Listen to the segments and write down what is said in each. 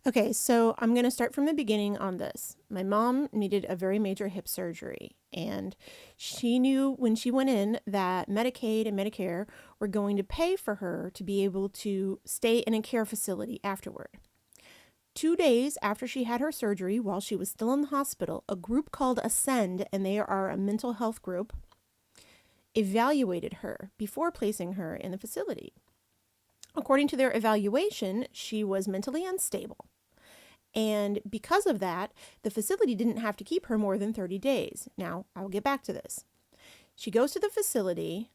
Okay, so I'm going to start from the beginning on this. My mom needed a very major hip surgery, and she knew when she went in that Medicaid and Medicare were going to pay for her to be able to stay in a care facility afterward. 2 days after she had her surgery, while she was still in the hospital, a group called Ascend, and they are a mental health group, evaluated her before placing her in the facility. According to their evaluation, she was mentally unstable. And because of that, the facility didn't have to keep her more than 30 days. Now, I'll get back to this. She goes to the facility.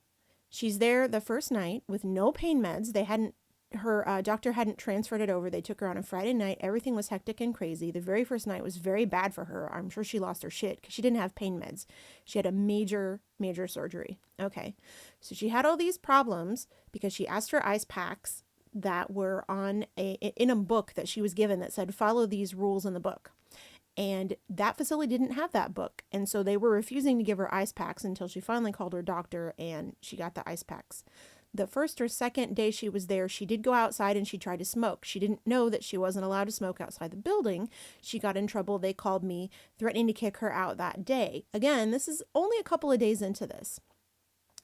She's there the first night with no pain meds. Her doctor hadn't transferred it over. They took her on a Friday night. Everything was hectic and crazy. The very first night was very bad for her. I'm sure she lost her shit because she didn't have pain meds. She had a major, major surgery. Okay. So she had all these problems because she asked for ice packs that were in a book that she was given that said follow these rules in the book, and that facility didn't have that book, and so they were refusing to give her ice packs until she finally called her doctor and she got the ice packs. The first or second day she was there, she did go outside and she tried to smoke. She didn't know that she wasn't allowed to smoke outside the building. She got in trouble. They called me threatening to kick her out that day. Again, this is only a couple of days into this.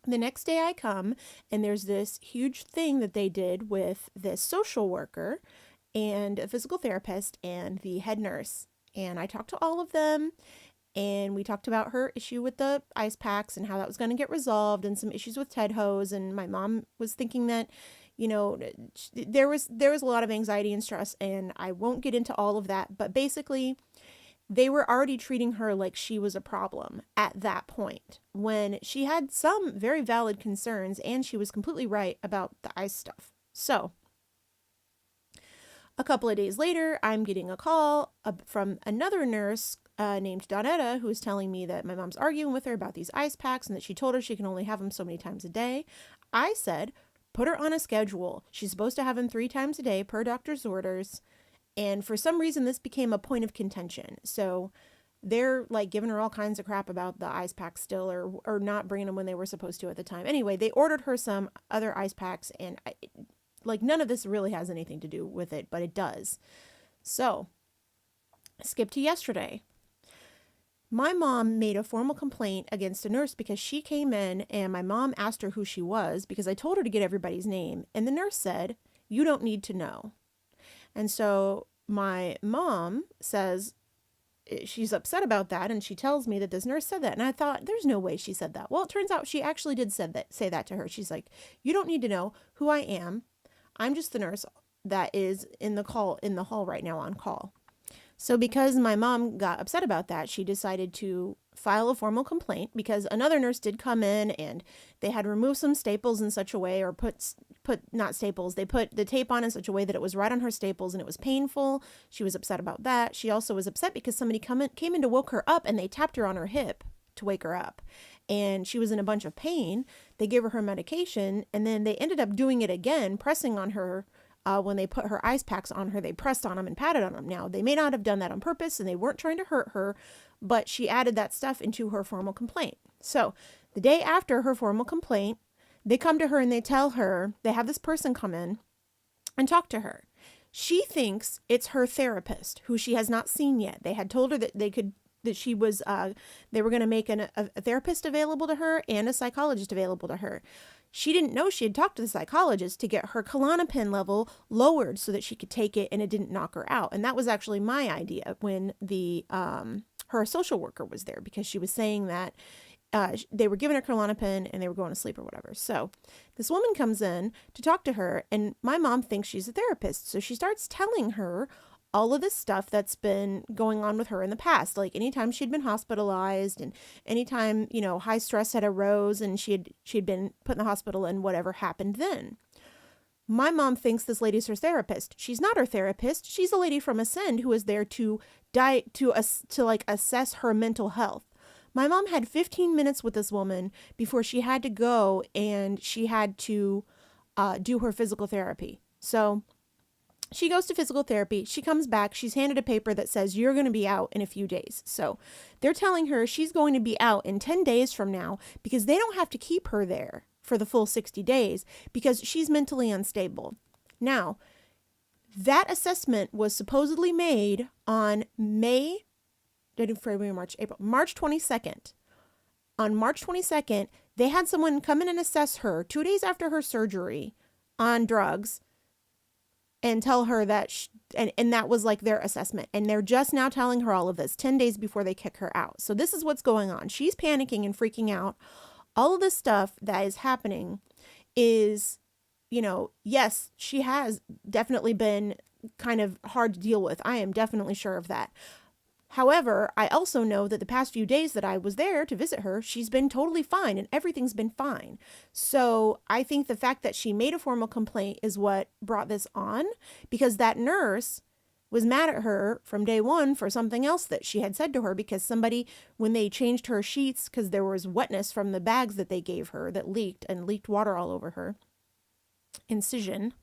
The next day I come, and there's this huge thing that they did with this social worker and a physical therapist and the head nurse. And I talked to all of them, and we talked about her issue with the ice packs and how that was going to get resolved, and some issues with Ted Hose. And my mom was thinking that, there was a lot of anxiety and stress, and I won't get into all of that, but basically they were already treating her like she was a problem at that point when she had some very valid concerns and she was completely right about the ice stuff. So, a couple of days later, I'm getting a call from another nurse named Donetta, who's telling me that my mom's arguing with her about these ice packs and that she told her she can only have them so many times a day. I said, put her on a schedule. She's supposed to have them 3 times a day per doctor's orders. And for some reason, this became a point of contention. So they're like giving her all kinds of crap about the ice packs still, or not bringing them when they were supposed to at the time. Anyway, they ordered her some other ice packs, and none of this really has anything to do with it, but it does. So, skip to yesterday. My mom made a formal complaint against a nurse because she came in and my mom asked her who she was because I told her to get everybody's name. And the nurse said, "You don't need to know." And so my mom says she's upset about that, and she tells me that this nurse said that. And I thought, there's no way she said that. Well, it turns out she actually did say that to her. She's like, "You don't need to know who I am. I'm just the nurse that is in the hall right now on call." So because my mom got upset about that, she decided to file a formal complaint because another nurse did come in and they had removed some staples in such a way, or put not staples, they put the tape on in such a way that it was right on her staples and it was painful. She was upset about that. She also was upset because somebody came in to woke her up and they tapped her on her hip to wake her up. And she was in a bunch of pain. They gave her medication, and then they ended up doing it again, pressing on her. When they put her ice packs on her, they pressed on them and patted on them. Now, they may not have done that on purpose and they weren't trying to hurt her, but she added that stuff into her formal complaint. So, the day after her formal complaint, they come to her and they tell her, they have this person come in and talk to her. She thinks it's her therapist, who she has not seen yet. They had told her that they were going to make a therapist available to her and a psychologist available to her. She didn't know she had talked to the psychologist to get her Klonopin level lowered so that she could take it and it didn't knock her out. And that was actually my idea when her social worker was there, because she was saying that they were giving her Klonopin and they were going to sleep or whatever. So this woman comes in to talk to her, and my mom thinks she's a therapist. So she starts telling her all of this stuff that's been going on with her in the past. Like anytime she'd been hospitalized and anytime, high stress had arose and she'd been put in the hospital and whatever happened then. My mom thinks this lady's her therapist. She's not her therapist. She's a lady from Ascend who is there to assess her mental health. My mom had 15 minutes with this woman before she had to go and she had to do her physical therapy. So she goes to physical therapy. She comes back. She's handed a paper that says you're going to be out in a few days. So they're telling her she's going to be out in 10 days from now because they don't have to keep her there for the full 60 days because she's mentally unstable. Now, That assessment was supposedly made on March 22nd. On March 22nd, they had someone come in and assess her 2 days after her surgery on drugs and tell her that, and that was like their assessment. And they're just now telling her all of this 10 days before they kick her out. So this is what's going on. She's panicking and freaking out. All of this stuff that is happening is, yes, she has definitely been kind of hard to deal with. I am definitely sure of that. However, I also know that the past few days that I was there to visit her, she's been totally fine and everything's been fine. So I think the fact that she made a formal complaint is what brought this on, because that nurse was mad at her from day one for something else that she had said to her, because somebody, when they changed her sheets, because there was wetness from the bags that they gave her that leaked water all over her incision,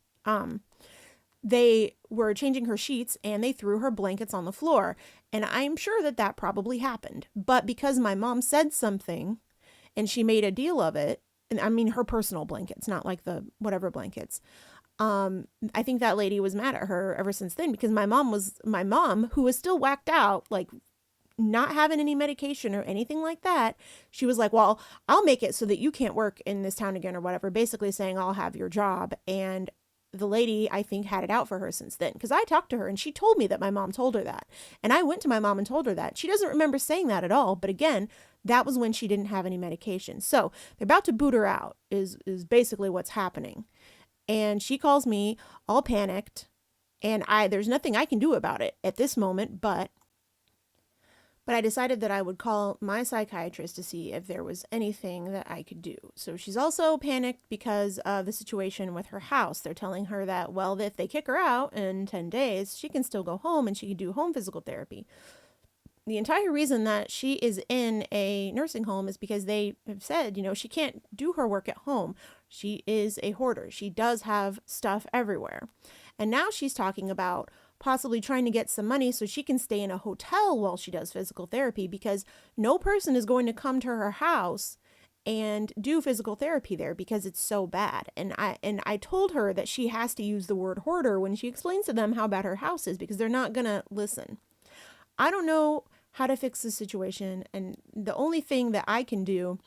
they were changing her sheets and they threw her blankets on the floor. And I'm sure that that probably happened. But because my mom said something and she made a deal of it, and I mean her personal blankets, not like the whatever blankets, I think that lady was mad at her ever since then, because my mom, who was still whacked out, like not having any medication or anything like that, she was like, well, I'll make it so that you can't work in this town again or whatever, basically saying I'll have your job. And the lady, I think, had it out for her since then, because I talked to her and she told me that my mom told her that. And I went to my mom and told her that. She doesn't remember saying that at all. But again, that was when she didn't have any medication. So they're about to boot her out is basically what's happening. And she calls me all panicked, and there's nothing I can do about it at this moment, but I decided that I would call my psychiatrist to see if there was anything that I could do. So she's also panicked because of the situation with her house. They're telling her that, well, if they kick her out in 10 days, she can still go home and she can do home physical therapy. The entire reason that she is in a nursing home is because they have said, she can't do her work at home. She is a hoarder. She does have stuff everywhere. And now she's talking about possibly trying to get some money so she can stay in a hotel while she does physical therapy, because no person is going to come to her house and do physical therapy there because it's so bad. And I told her that she has to use the word hoarder when she explains to them how bad her house is, because they're not going to listen. I don't know how to fix this situation, and the only thing that I can do,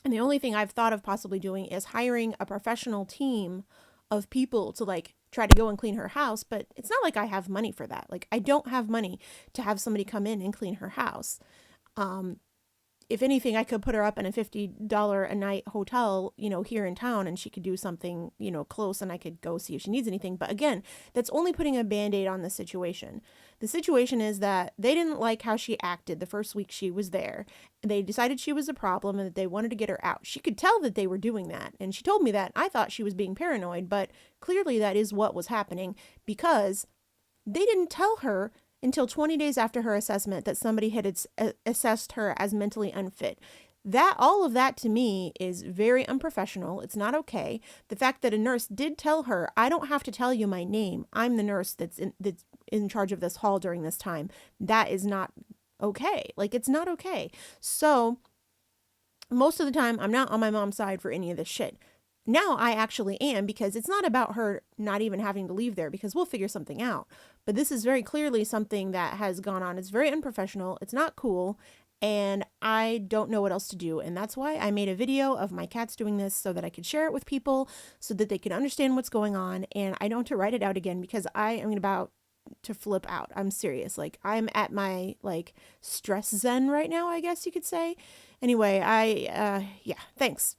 and the only thing I've thought of possibly doing, is hiring a professional team of people to try to go and clean her house. But it's not like I have money for that. I don't have money to have somebody come in and clean her house. If anything, I could put her up in a $50 a night hotel, here in town, and she could do something, close, and I could go see if she needs anything. But again, that's only putting a Band-Aid on the situation. The situation is that they didn't like how she acted the first week she was there. They decided she was a problem and that they wanted to get her out. She could tell that they were doing that. And she told me that. I thought she was being paranoid, but clearly that is what was happening, because they didn't tell her until 20 days after her assessment that somebody had assessed her as mentally unfit. All of that to me is very unprofessional. It's not okay. The fact that a nurse did tell her, I don't have to tell you my name, I'm the nurse that's in charge of this hall during this time, that is not okay. It's not okay. So most of the time, I'm not on my mom's side for any of this shit. Now I actually am, because it's not about her not even having to leave there, because we'll figure something out. But this is very clearly something that has gone on. It's very unprofessional. It's not cool. And I don't know what else to do. And that's why I made a video of my cats doing this, so that I could share it with people, so that they can understand what's going on. And I don't have to write it out again, because I am about to flip out. I'm serious. I'm at my stress zen right now, I guess you could say. Anyway, yeah, thanks.